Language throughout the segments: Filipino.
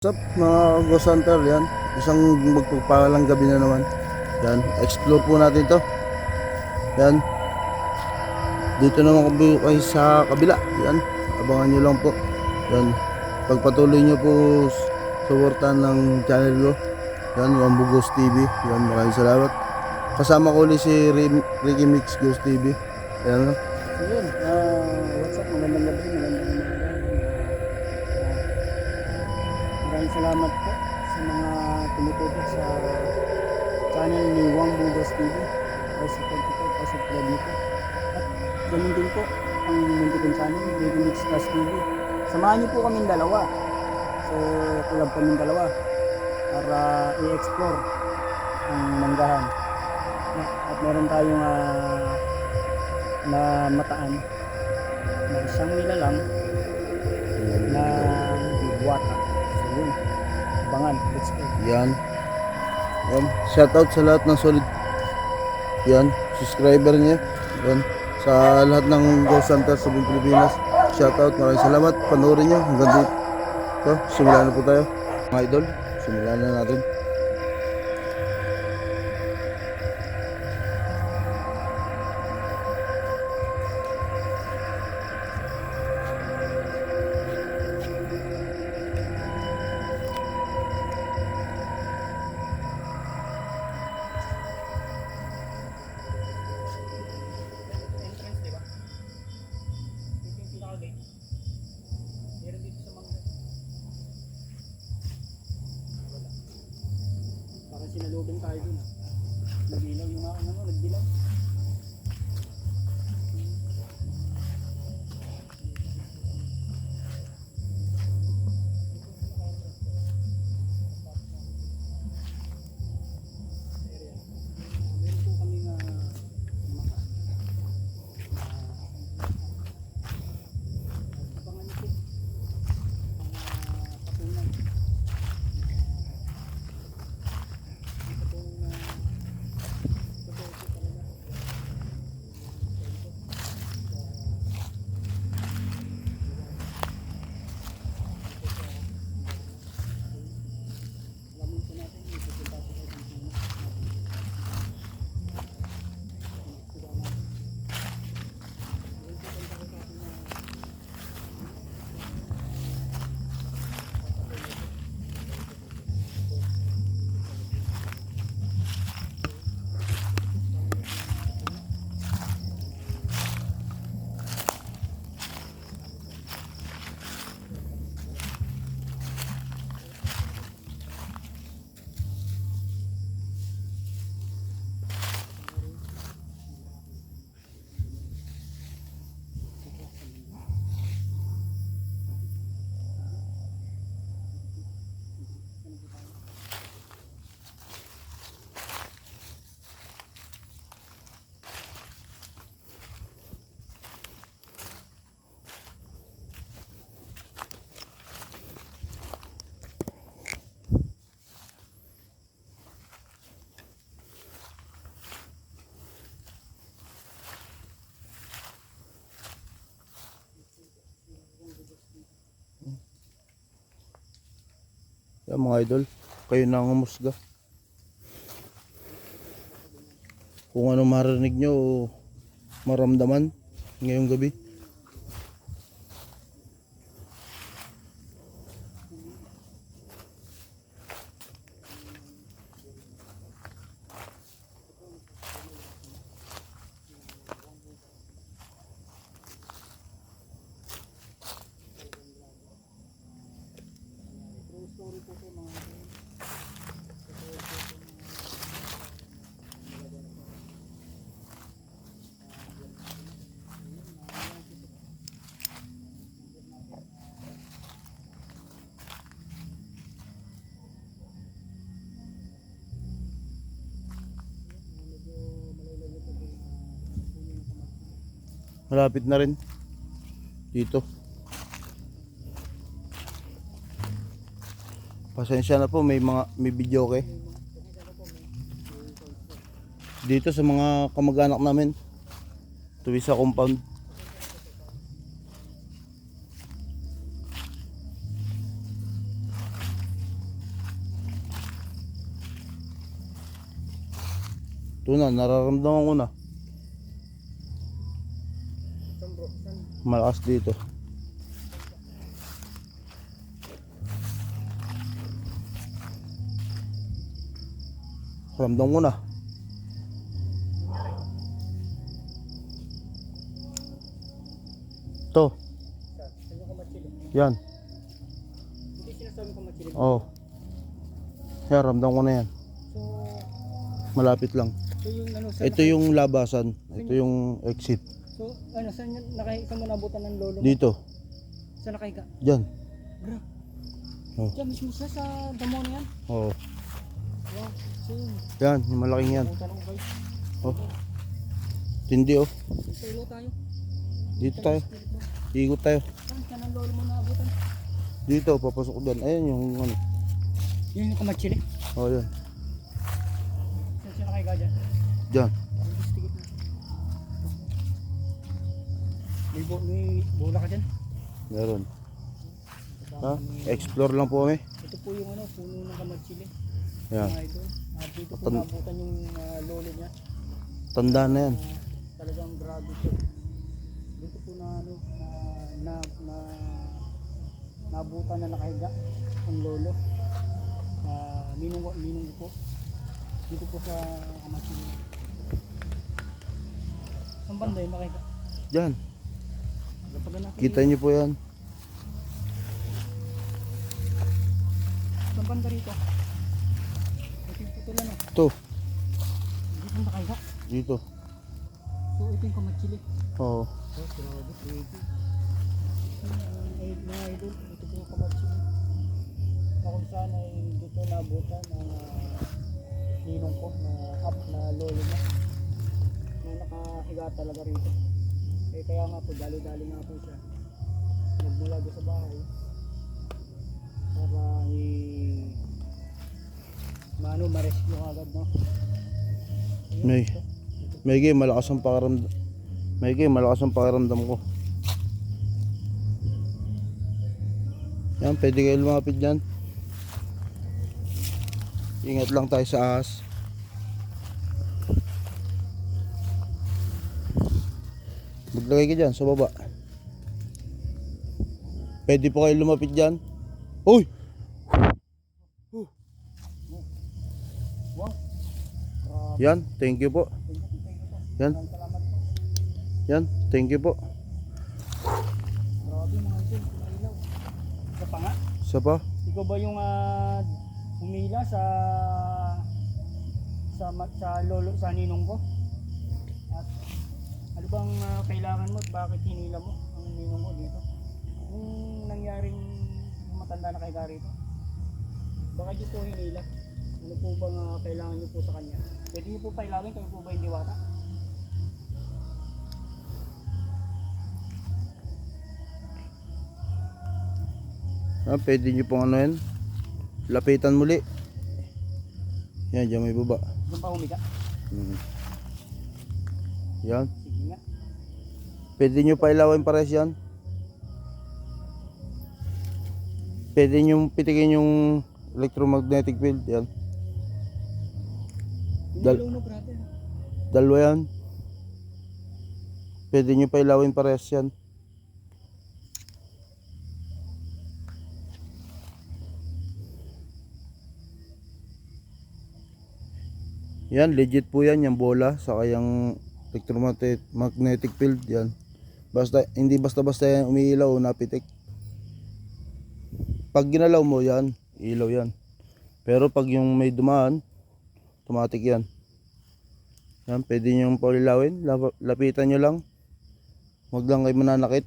What's up mga Ghost Hunter, yan isang magpagpalang gabi na naman. Yan, explore po natin to. Yan, dito naman kami kayo sa kabila. Yan, abangan nyo lang po. Yan, pagpatuloy nyo po suportahan ng channel ko. Yan, Wambu Ghost TV. Yan, maraming salamat. Kasama ko ulit si Ricky Mix Ghost TV. Yan, So yun, what's up, magandang gabi, magandang umaga. Maraming salamat po sa mga tumututok sa channel ni Wang Bugos TV. Ay support ko, ay subscribe niyo po. At ganun din po ang muntikong channel, Baby Mix Plus TV. Samahan niyo po kaming dalawa. So kulab kaming dalawa para i-explore ang manggahan. At meron tayong na mataan na isang nilalang na diwata. So yun, abangan, let's go. yan. Yan, shoutout sa lahat ng solid. Yan, subscriber niya. Yan, sa lahat ng Ghost Hunter sa buong Pilipinas. Shoutout, maraming salamat. Panoorin niyo hanggang dito. So, simulan na po tayo. Mga idol, simulan na natin. Entrance, di ba? Ito yung pinaka-gate. Meron dito sa mangga. Wala. Parang sinalubin tayo dun. Nagdilaw yung aking nagdilaw. Meron po kami na abangan niyo po mga patungan. Totoo po talaga. Alamin po natin, ipupunta po tayo dito. Yan mga idol, kayo na ang umusga. Kung ano marinig nyo o maramdaman ngayong gabi. True story po po mga idol. Malapit na rin dito. Pasensya na po, may video okay dito sa mga kamag-anak namin tuwi sa compound. Ito na, nararamdaman ko na. Saan bro? Saan? Malakas dito. Ramdam ko na. Ito. Saan yung kamatsili? Yan. Hindi sinasabi kamatsili. Oh. Yan, ramdam ko na yan. So, Malapit lang. yung ano, Ito yung labasan. Ito yung exit. So, ano, saan nakahiga mo nabutan ng lolo mo? Dito. Saan nakahiga? Diyan. Bro. Oh. Diyan mismo siya sa damo na yan. Oh. Wow. So, yun. Yan, yung malaking yan. Nabutan ako guys. Oh. Tindi oh. Solo tayo. Dito tayo. Ikot tayo. Saan ang lolo mo nabutan? Dito, papasok doon. Ayan yung ano. Yun yung kamatsili. Oh, yan. Saan siya nakahiga dyan? Diyan. Investigate na. May bola ka dyan. Meron. Ha? Explore lang po kami. Ito po yung ano, puno ng kamatsili. Yan. Mga idol. Dito po Tan- nabutan yung lolo niya. Tanda na yan. Talagang grabe po. Dito po na ano, nabutan na nakahiga ang lolo. Ninong ko po. Dito po sa kamatsili. Saan banda yung nakahiga? Diyan. Kapag natin Kita niyo po yan. saan banda rito? Ito yung putulan o. Ito. Dito ang nakahiga. Dito. So ito yung kamatsili. Oo. Oh, grabe, crazy. Mga idol, ito po yung kamatsili. Na kung saan ay dito nabutan ng ninong ko na up na lolo na nakahiga talaga rito. Eh kaya nga po, dali-dali nga po siya. Nagmula doon sa bahay para ma-rescue agad, no? Ayun, May. ito. May malakas ang pakiramdam. Malakas ang pakiramdam ko. Yan, pwede kayo lumapit dyan. Ingat lang tayo sa ahas. Maglagay ka dyan sa baba. Pwede po kayo lumapit dyan. Uy! Wow. Yan, thank you po. Yan, Salamat po. yan, thank you po. Grabe mga idol, mailaw. Isa pa nga. Isa pa? Ikaw ba yung humila sa lolo, sa ninong ko? At ano bang kailangan mo at bakit hinila mo ang ninong ko dito? Kung nangyaring matanda na kay Gary ito, baka dito hinila. Ano po bang kailangan niyo po sa kanya? Pwede niyo po pailawin, kayo po ba yung diwata? Pwede nyo pong ano yan. Lapitan muli. Yan, dyan may baba. Doon pa humiga? Yan. Sige nga. Pwede nyo pa ilawin pares yan. Pwede nyo pitikin yung electromagnetic field. Yan. Hinilaw no brother. Dalawa yan. Pwede nyo pa ilawin pares yan. Yan, legit po yan, yung bola, saka yung electromagnetic field, yan. Basta, hindi basta-basta yan umiilaw, napitik. Pag ginalaw mo yan, ilaw yan. Pero pag yung may dumaan, automatic yan. Yan, pwede nyo paulilawin, lapitan nyo lang. Huwag lang kayo mananakit.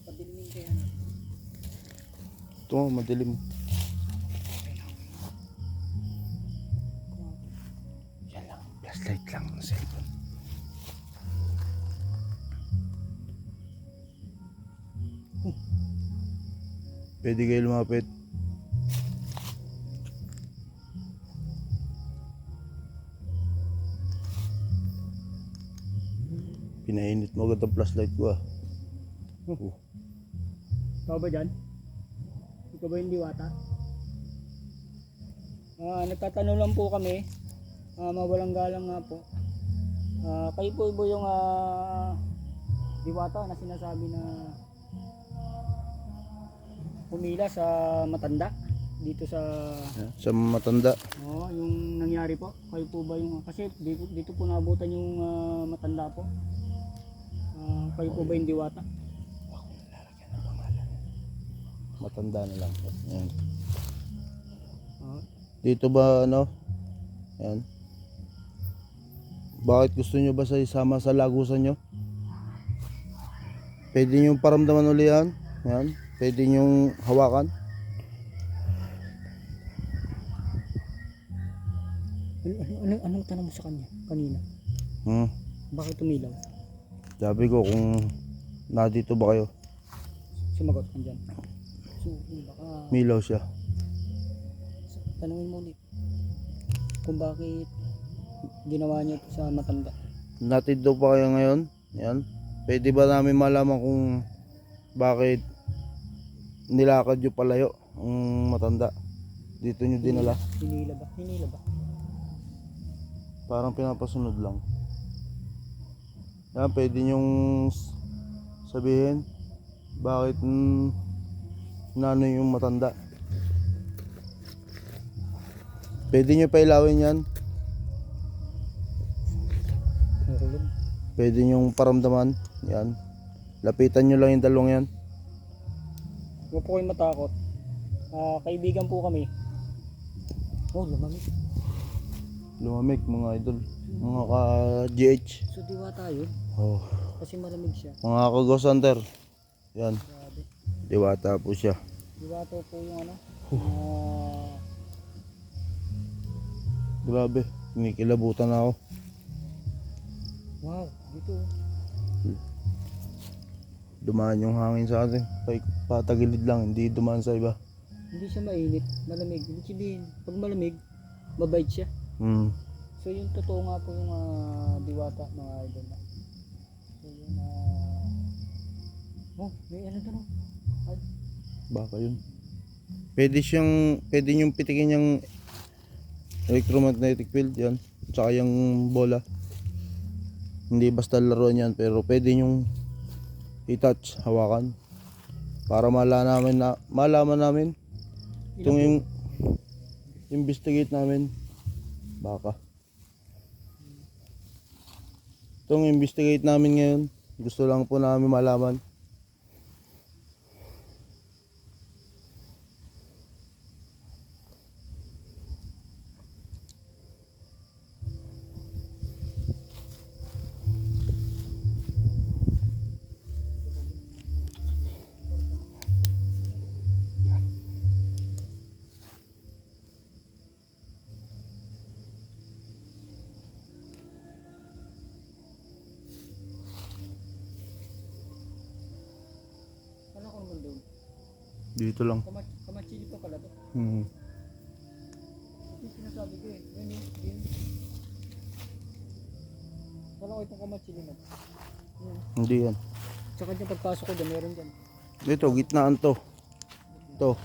Padilimin kaya na. Ito, madilim. Yan lang, flashlight lang ng cellphone. Pwede kayo lumapit. Pinainit mo agad ang flashlight ko ah. Ikaw ba dyan? Ikaw ba yung diwata? Nagtatanong lang po kami. Mawalang galang nga po. Kayo po ba yung diwata na sinasabi na pumila sa matanda dito sa Sa matanda. yung nangyari po. Kayo po ba yung kasi dito po naabutan yung matanda po. Kayo po ba yung diwata? Matanda na lang. Yan. Ah, Dito ba ano? Yan. Bakit gusto nyo ba sa isama sa lagusan nyo? Pwede nyo paramdaman uli yan. Yan. Pwede nyo hawakan. anong tanong mo sa kanya kanina? Bakit tumilaw? Sabi ko kung nandito ba kayo? Sumagot ka dyan. So, baka Milaw siya. tanungin mo ulit kung bakit ginawa niya ito sa matanda. Natid daw pa kayo ngayon? Yan. Pwede ba namin malaman kung bakit nilakad nyo palayo ang matanda? Dito nyo dinala? Hinila ba? Hinila ba? Parang pinapasunod lang. Yan, pwede nyong sabihin bakit nano yung matanda. Pwede nyo pailawin yan. Okay lang. Pwede nyong paramdaman. Yan. Lapitan nyo lang yung dalawang yan. Huwag po kayong matakot. Kaibigan po kami. Oh, lumamig. Lumamig mga idol. Mga ka-GH. So, diwata yun. Oh. Kasi malamig siya. Mga ka-Ghost Hunter. Yan. Grabe. Diwata po siya. Diwata po yung ano. Grabe. Kinikilabutan ako. Wow, dito. Dumaan yung hangin sa atin. Patagilid lang. Hindi dumaan sa iba. Hindi siya mainit. Malamig. Ibig sabihin, pag malamig, mabait siya. So yung totoo nga po yung diwata mga idol na. So yung may ano to no? Baka yun. Pwede yung pitikin yung electromagnetic field yan. Tsaka yung bola. Hindi basta laruan yan, pero pwede yung i-touch, hawakan. Para malaman namin itong yung investigate namin. Baka. Itong investigate namin ngayon, gusto lang po namin malaman. Ano ko naman doon? Dito lang. Kamachili pa pala to. Hmm. Yung sinasabi ko eh. Yun. Wala ko itong kamachili na. Yun. Hindi yan. Tsaka dyan pagpasok ko dyan, meron dyan. Dito, gitnaan to. Ito.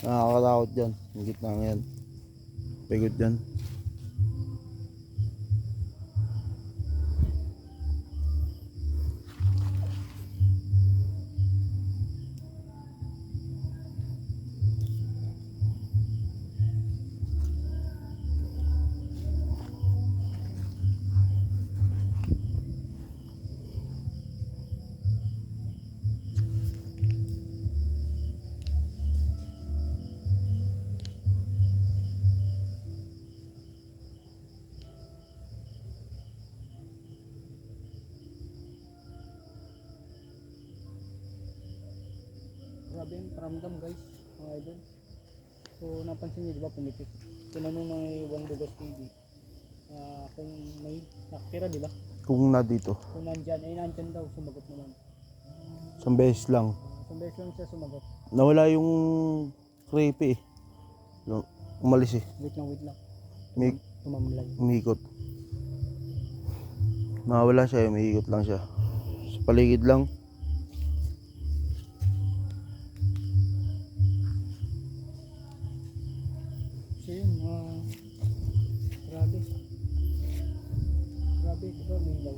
Nakakatakot dyan. Yung gitnaan yan. Pagod dyan. Grabe yung paramdam guys, mga idol. So napansin niyo diba pumipik? Tinanong ng Juan Bugas TV kung may nakatira diba? Kung na dito. Kung nandyan, ay nandyan daw, sumagot naman. Isang beses lang. Isang beses lang siya sumagot. Nawala yung creepy eh. Umalis eh. Wait lang. May Tumamlay. umikot. Nawawala siya, umiikot lang siya. Sa paligid lang. So yun, grabe. Grabe, diba may ilaw?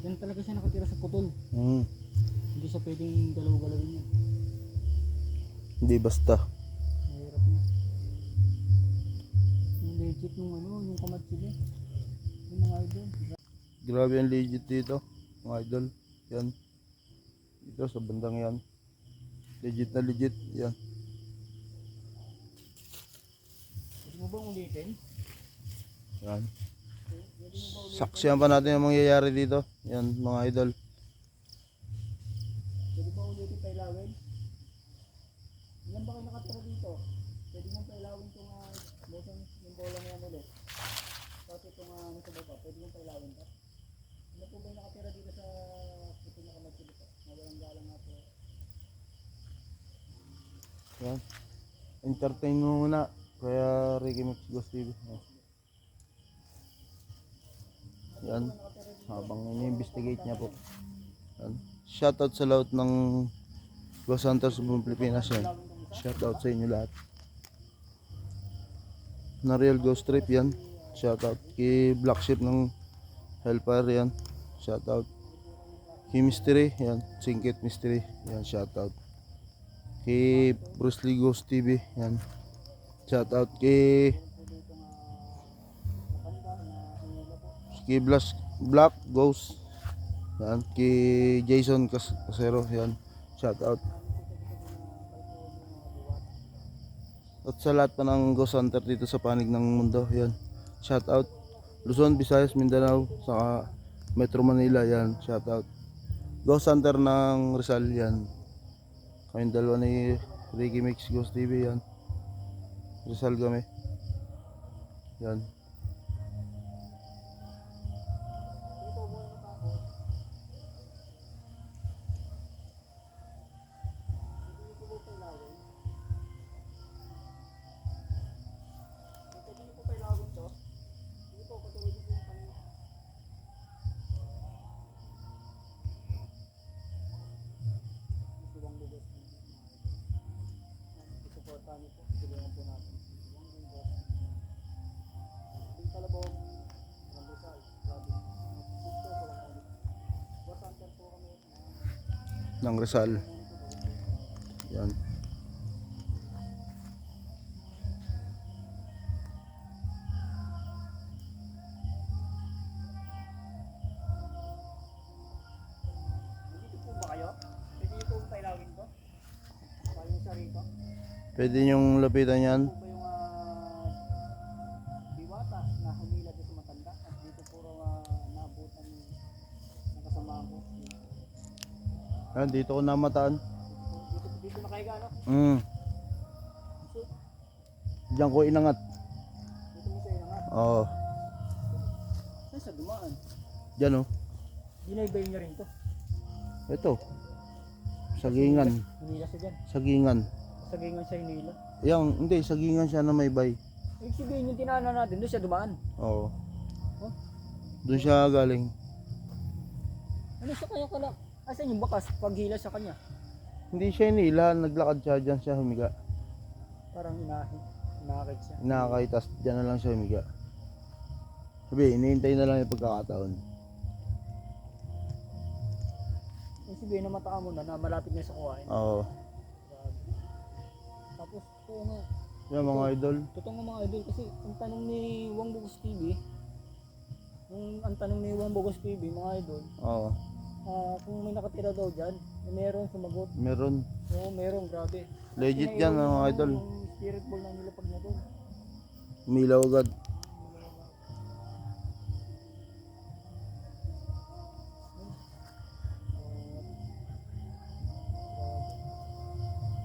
Yan talaga siya nakatira sa putol. Hindi siya pwedeng galaw-galawin yan. Hindi basta. Mahirap na. Yung legit nung yung kamatsili. Yung mga idol. Grabe ang legit dito, mga idol. Yan. Dito sa bandang yan. Legit na legit. Yan. Pwede mo bang ulitin? Yan. Saksiyan pa natin yung mangyayari dito. Yan, mga idol. Pwede ba ulitin pailawin? Ilan ba kayo nakatira dito? Pwede mong pailawin itong yung bolang yan ulit. Tapos itong nasa baba, pwede mong pailawin ka? Ilan po ba yung nakatira dito sa puto na kamatsili po? Nawalang galang nga po. Yan. Entertain mo muna. Kaya Ricky Mix Ghost TV. Yan. Habang ini-investigate niya po. Yan. Shoutout sa lahat ng Ghost Hunters buong Pilipinas yan. Shoutout sa inyo lahat. Na Real Ghost Trip yan. Shoutout kay Black Sheep ng Hellfire yan. Shoutout kay Mystery yan. Singkit Mystery yan. Shoutout kay Bruce Lee Ghost TV yan. Shoutout kay Black Ghost yan. Kay Jason Casero yan. Shoutout. At sa lahat pa ng Ghost Hunter dito sa panig ng mundo yan. Shoutout. Luzon, Visayas, Mindanao, saka Metro Manila yan. Shoutout. Ghost Hunter ng Rizal yan. Kaming dalawa ni Ricky Mix Ghost TV yan. Rizal kami. Yan. Suportahan niyo po, tulungan po natin. Yung Talabog, ng Rizal, grabe. Gusto ko lang ulit. Ghost Hunter po kami. Ng Rizal. Yan. Dito po ba kayo? Pwede niyo po pailawin ko? Kayong sa rito? Pwede nyong lapitan yan. Po ba yung diwata na humila doon sa matanda at dito puro naabutan ng kasamahan ko. Yan, dito ko namataan. Dito nakahiga no? So, Diyan ko inangat. dito mo siya inangat. Oo. Saan sa dumaan? Diyan oh. Dinaybay niya rin to. Ito. Sagingan. Hinila siya dyan. Sagingan. Sagingan siya hinila. Yan, hindi. Sagingan siya na may bay. Ibig sabihin yung tinana natin, doon siya dumaan. Oo. Oh? Doon siya galing. Ano siya kaya kala? Asan yung bakas paghila sa kanya? Hindi siya inila. Naglakad siya. Diyan siya humiga. Parang inakit siya. Inakay. Tas diyan na lang siya humiga. Sabi, iniintay na lang yung pagkakataon. Ibig sabihin na mataan mo na malapit na sa kuhain. Oo. Grabe. Tapos, ito nga. Yan mga idol. Totoo nga mga idol kasi ang tanong ni Wang Bugos TV, ang tanong ni Wang Bugos TV mga idol, Oo. kung may nakatira daw dyan, meron sumagot. Meron. Oo, meron, grabe. Legit yan mga idol. Yung spirit ball na nilapag niya doon. Umilaw agad.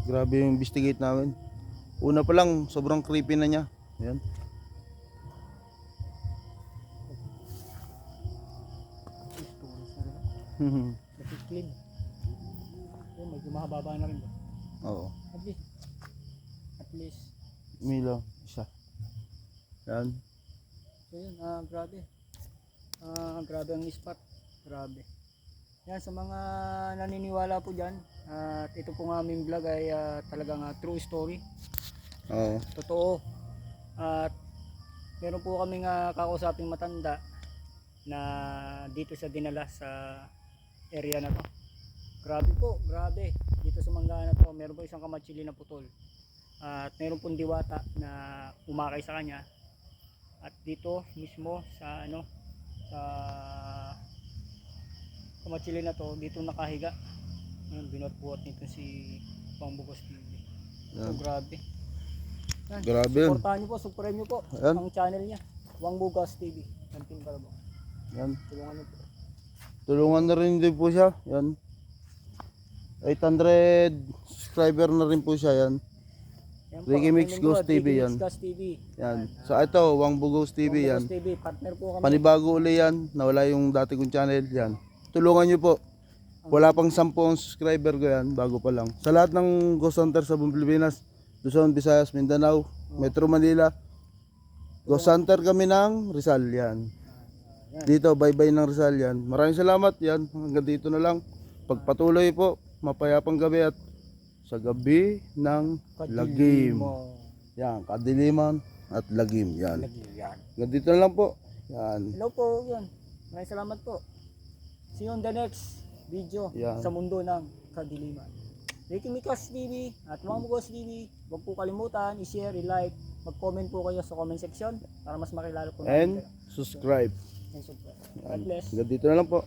Grabe yung investigate namin. Una pa lang, sobrang creepy na niya. Yan. Kasi clean. Yun, medyo mahababa na rin ba? Oo. At least. At least. Umilaw. Isa. Yan. So yun, grabe. Grabe ang spot. Grabe. Yan, sa mga naniniwala po dyan, at ito po nga aming vlog ay talagang true story. Oo. Totoo. At meron po kaming kakausaping matanda na dito sa dinala sa area na to. Grabe po, grabe. Dito sa mangga na to, meron po isang kamatsili na putol. At meron pong diwata na umakay sa kanya. At dito mismo sa sa kamatsili na to, dito nakahiga. Binuhat-buhat nito si Wang Bugos TV. So Yan. grabe. Yan. Grabe yun. Supportahan nyo po, supportahan nyo po Yan. ang channel niya, Wang Bugos TV. Nantin para po. Yan. Tulungan nyo po. Tulungan na rin din po siya. Yan. 800 subscriber na rin po siya. Yan. Yan po, Ricky ang Mix lingkod, Ghost TV Ricky yan. Mix Ghost TV. Yan. So ito, Wang Bugos TV Wang yan. Bugos TV, partner po kami. Panibago uli yan. Nawala yung dati kong channel. Yan. Tulungan nyo po. Wala pang 10 subscriber ko yan. Bago pa lang. Sa lahat ng Ghost Hunter sa buong Pilipinas, Luzon, Visayas, Mindanao, Metro Manila. Ghost Hunter kami ng Rizal. Yan. Dito, bye-bye ng Rizal yan. Maraming salamat yan. Hanggang dito na lang. Pagpatuloy po, mapayapang gabi at sa gabi ng lagim. Yan, kadiliman at lagim. Yan. Yan. Hanggang dito na lang po. Yan. Hello po, yan. Maraming salamat po. See you on the next video Yan. sa mundo ng kadiliman. Ricky Mix TV at Wang Bugos TV. Huwag po kalimutan, i-share, i-like, mag-comment po kayo sa comment section para mas makilala po natin And kayo. subscribe. And subscribe. God bless. Hanggang dito na lang po.